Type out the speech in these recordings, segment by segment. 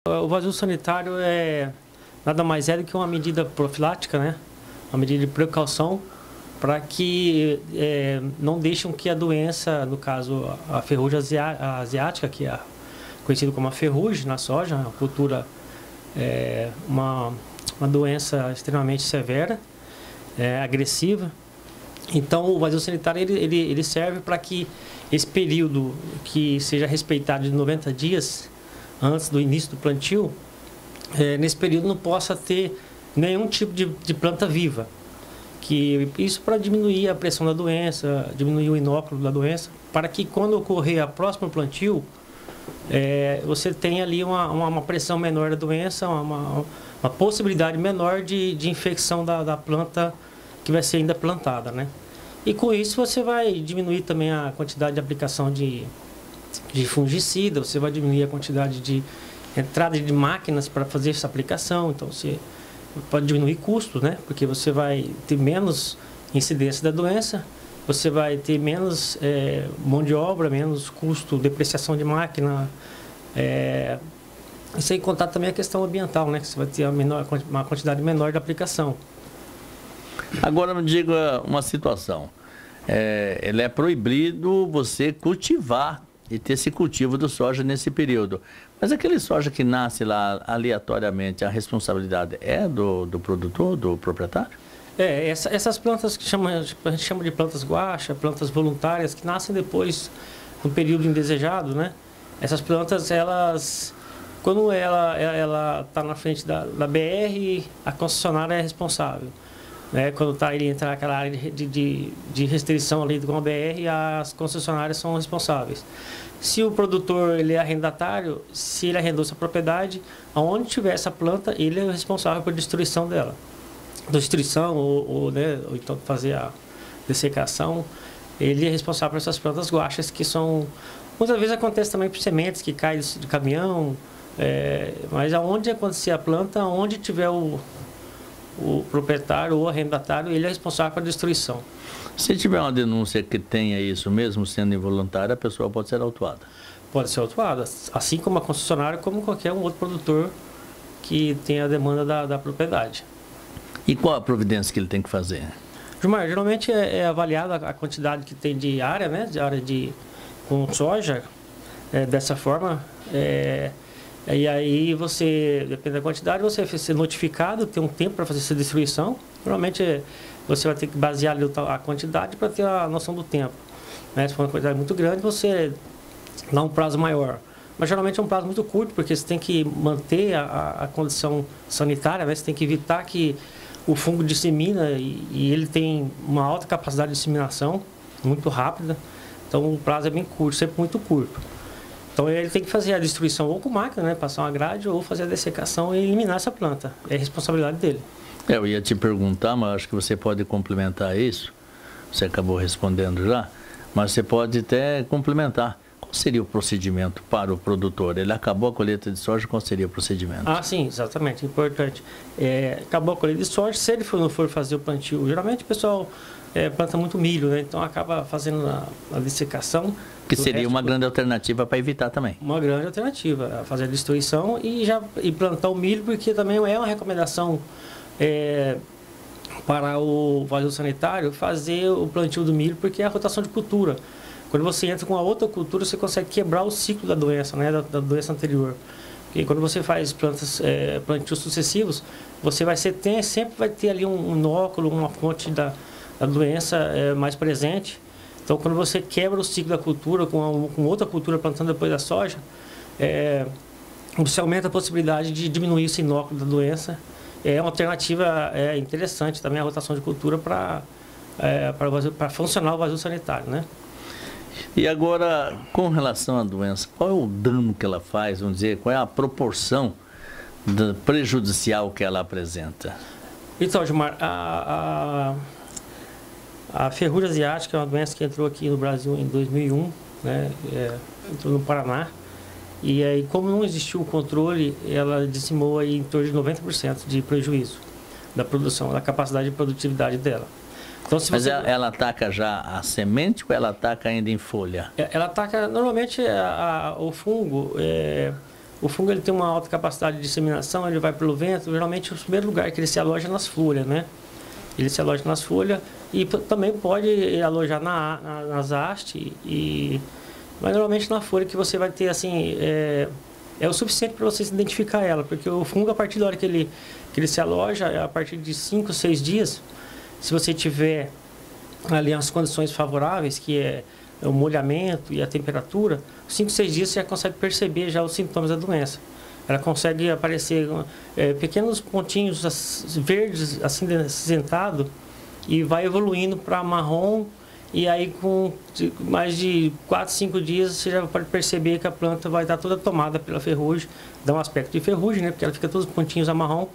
O vazio sanitário nada mais é do que uma medida profilática, né? Uma medida de precaução para que não deixem que a doença, no caso a ferrugem asiática, que é conhecida como a ferrugem na soja, uma cultura, uma doença extremamente severa, agressiva. Então o vazio sanitário ele serve para que esse período que seja respeitado de 90 dias antes do início do plantio, nesse período não possa ter nenhum tipo de planta viva. Isso para diminuir a pressão da doença, diminuir o inóculo da doença, para que quando ocorrer a próxima plantio, você tenha ali uma pressão menor da doença, uma possibilidade menor de infecção da planta que vai ser ainda plantada, né? E com isso você vai diminuir também a quantidade de aplicação de fungicida, você vai diminuir a quantidade de entrada de máquinas para fazer essa aplicação, então você pode diminuir custos, né? Porque você vai ter menos incidência da doença, você vai ter menos mão de obra, menos custo, depreciação de máquina, e sem contar também a questão ambiental, né? Que você vai ter uma quantidade menor de aplicação. Agora me diga uma situação, ele é proibido você cultivar e ter esse cultivo do soja nesse período. Mas aquele soja que nasce lá aleatoriamente, a responsabilidade é do produtor, do proprietário? Essas plantas que a gente chama de plantas guaxa, plantas voluntárias, que nascem depois do período indesejado, né? Essas plantas, quando ela está na frente da BR, a concessionária é responsável. Quando ele entra naquela área de restrição ali com a BR, as concessionárias são responsáveis. Se o produtor ele é arrendatário, se ele arrendou essa propriedade, aonde tiver essa planta, ele é responsável por destruição dela. Destruição ou então fazer a dessecação, ele é responsável por essas plantas guaxas, que são... Muitas vezes acontece também por sementes que caem de caminhão, mas aonde acontecer a planta, aonde tiver o proprietário ou arrendatário, ele é responsável pela destruição. Se tiver uma denúncia que tenha isso, mesmo sendo involuntária, a pessoa pode ser autuada? Pode ser autuada, assim como a concessionária, como qualquer um outro produtor que tenha a demanda da propriedade. E qual a providência que ele tem que fazer? Gilmar, geralmente é avaliada a quantidade que tem de área, né? De área com soja, dessa forma. E aí você, depende da quantidade, você vai ser notificado, tem um tempo para fazer essa destruição. Normalmente você vai ter que basear ali a quantidade para ter a noção do tempo. Se for uma quantidade muito grande, você dá um prazo maior. Mas geralmente é um prazo muito curto, porque você tem que manter a condição sanitária, né? Você tem que evitar que o fungo dissemina e ele tem uma alta capacidade de disseminação, muito rápida. Então o prazo é bem curto, sempre muito curto. Então ele tem que fazer a destruição ou com máquina, né? Passar uma grade, ou fazer a dessecação e eliminar essa planta. É a responsabilidade dele. Eu ia te perguntar, mas acho que você pode complementar isso. Você acabou respondendo já, mas você pode até complementar. Qual seria o procedimento para o produtor? Ele acabou a colheita de soja, qual seria o procedimento? Ah, sim, exatamente, importante. Acabou a colheita de soja, se ele não for fazer o plantio, geralmente o pessoal planta muito milho, né? Então acaba fazendo a dessecação. Que seria uma grande alternativa para evitar também. Uma grande alternativa, fazer a destruição e plantar o milho, porque também é uma recomendação para o vazio sanitário fazer o plantio do milho, porque é a rotação de cultura. Quando você entra com a outra cultura, você consegue quebrar o ciclo da doença, né, da doença anterior. Porque quando você faz plantios sucessivos, você sempre vai ter ali um inóculo, uma fonte da doença mais presente. Então, quando você quebra o ciclo da cultura com outra cultura plantando depois da soja, você aumenta a possibilidade de diminuir esse inóculo da doença. É uma alternativa interessante também a rotação de cultura para funcionar o vazio sanitário, né? E agora, com relação à doença, qual é o dano que ela faz, vamos dizer, qual é a proporção prejudicial que ela apresenta? Então, Gilmar, a ferrugem asiática é uma doença que entrou aqui no Brasil em 2001, né? Entrou no Paraná. E aí, como não existiu o controle, ela dizimou aí em torno de 90% de prejuízo da produção, da capacidade de produtividade dela. Então, mas ela ataca já a semente ou ela ataca ainda em folha? Ela ataca, normalmente, o fungo, O fungo ele tem uma alta capacidade de disseminação, ele vai pelo vento. Geralmente, o primeiro lugar que ele se aloja é nas folhas, né? Ele se aloja nas folhas e também pode alojar nas hastes, mas normalmente na folha que você vai ter, assim, é o suficiente para você identificar ela, porque o fungo, a partir da hora que ele se aloja, a partir de 5, 6 dias, se você tiver ali as condições favoráveis, que é o molhamento e a temperatura, 5, 6 dias você já consegue perceber já os sintomas da doença. Ela consegue aparecer pequenos pontinhos verdes, assim, acinzentado, e vai evoluindo para marrom, e aí com mais de 4, 5 dias você já pode perceber que a planta vai estar toda tomada pela ferrugem, dá um aspecto de ferrugem, né? Porque ela fica todos os pontinhos a marrom,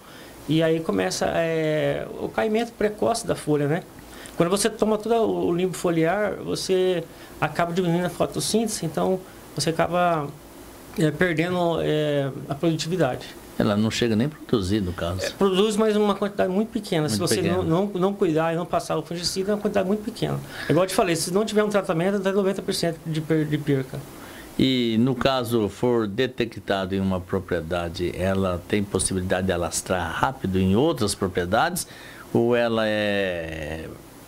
e aí começa o caimento precoce da folha, né? Quando você toma todo o limbo foliar, você acaba diminuindo a fotossíntese, então você acaba perdendo a produtividade. Ela não chega nem a produzir, no caso. Produz, mas uma quantidade muito pequena. Se você não cuidar e não passar o fungicida, é uma quantidade muito pequena. É igual eu te falei, se não tiver um tratamento, dá 90% de perca. E no caso for detectado em uma propriedade, ela tem possibilidade de alastrar rápido em outras propriedades? Ou ela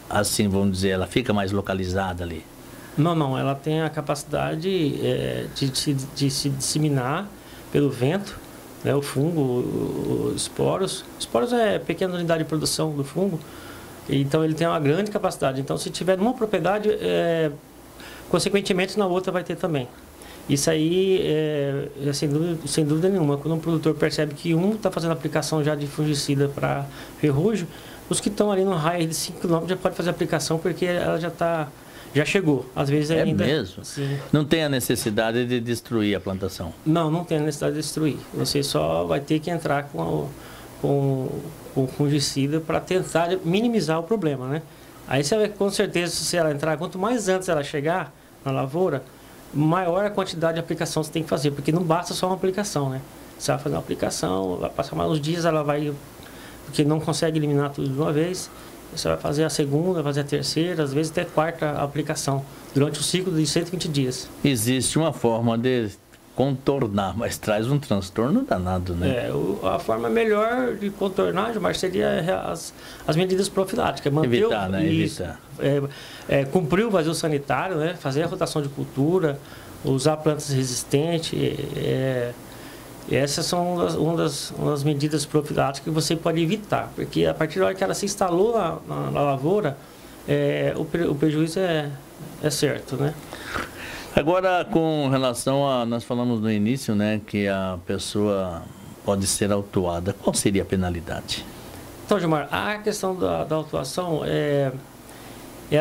assim, vamos dizer, ela fica mais localizada ali? Não, ela tem a capacidade de se disseminar pelo vento, né, o fungo, os esporos. Esporos é pequena unidade de produção do fungo, então ele tem uma grande capacidade. Então, se tiver numa propriedade, consequentemente na outra vai ter também. Isso aí é sem dúvida nenhuma. Quando um produtor percebe que um está fazendo aplicação já de fungicida para ferrugem, os que estão ali no raio de 5 km já pode fazer aplicação, porque ela já chegou. Às vezes ainda... É mesmo? Sim. Não tem a necessidade de destruir a plantação? Não tem a necessidade de destruir. Você só vai ter que entrar com o fungicida para tentar minimizar o problema, né? Aí você vai, com certeza, se ela entrar, quanto mais antes ela chegar na lavoura, maior a quantidade de aplicação você tem que fazer, porque não basta só uma aplicação, né? Você vai fazer uma aplicação, vai passar mais uns dias, ela vai... Porque não consegue eliminar tudo de uma vez. Você vai fazer a segunda, vai fazer a terceira, às vezes até a quarta aplicação, durante o ciclo de 120 dias. Existe uma forma de contornar, mas traz um transtorno danado, né? A forma melhor de contornar, Gilmar, seria as medidas profiláticas. Evitar, né? Evitar. Cumprir o vazio sanitário, né? Fazer a rotação de cultura, usar plantas resistentes. Essas são uma das medidas profiláticas que você pode evitar, porque a partir da hora que ela se instalou na lavoura, o prejuízo é certo, né? Agora, com relação nós falamos no início, né, que a pessoa pode ser autuada, qual seria a penalidade? Então, Gilmar, a questão da autuação é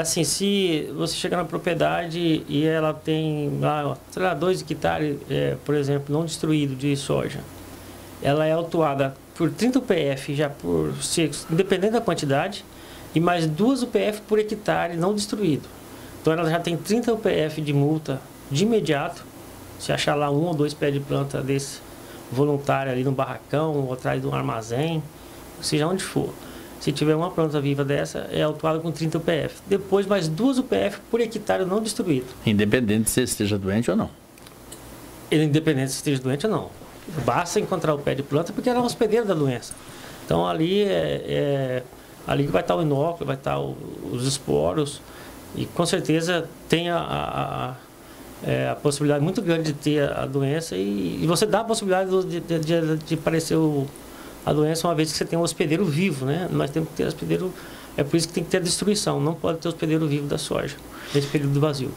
assim, se você chegar na propriedade e ela tem lá, sei lá, 2 hectares, por exemplo, não destruído de soja, ela é autuada por 30 UPF, já por independente da quantidade, e mais 2 UPF por hectare não destruído. Então ela já tem 30 UPF de multa de imediato, se achar lá 1 ou 2 pés de planta desse voluntário ali no barracão, ou atrás de um armazém, seja onde for. Se tiver uma planta viva dessa, é autuada com 30 UPF. Depois, mais 2 UPF por hectare não destruído. Independente se esteja doente ou não? Independente se esteja doente ou não. Basta encontrar o pé de planta, porque ela é um hospedeiro da doença. Então, ali ali vai estar o inóculo, vai estar os esporos, e com certeza tem a possibilidade muito grande de ter a doença, e você dá a possibilidade de aparecer a doença uma vez que você tem um hospedeiro vivo, né? Nós temos que ter hospedeiro, é por isso que tem que ter a destruição, não pode ter hospedeiro vivo da soja nesse período do vazio.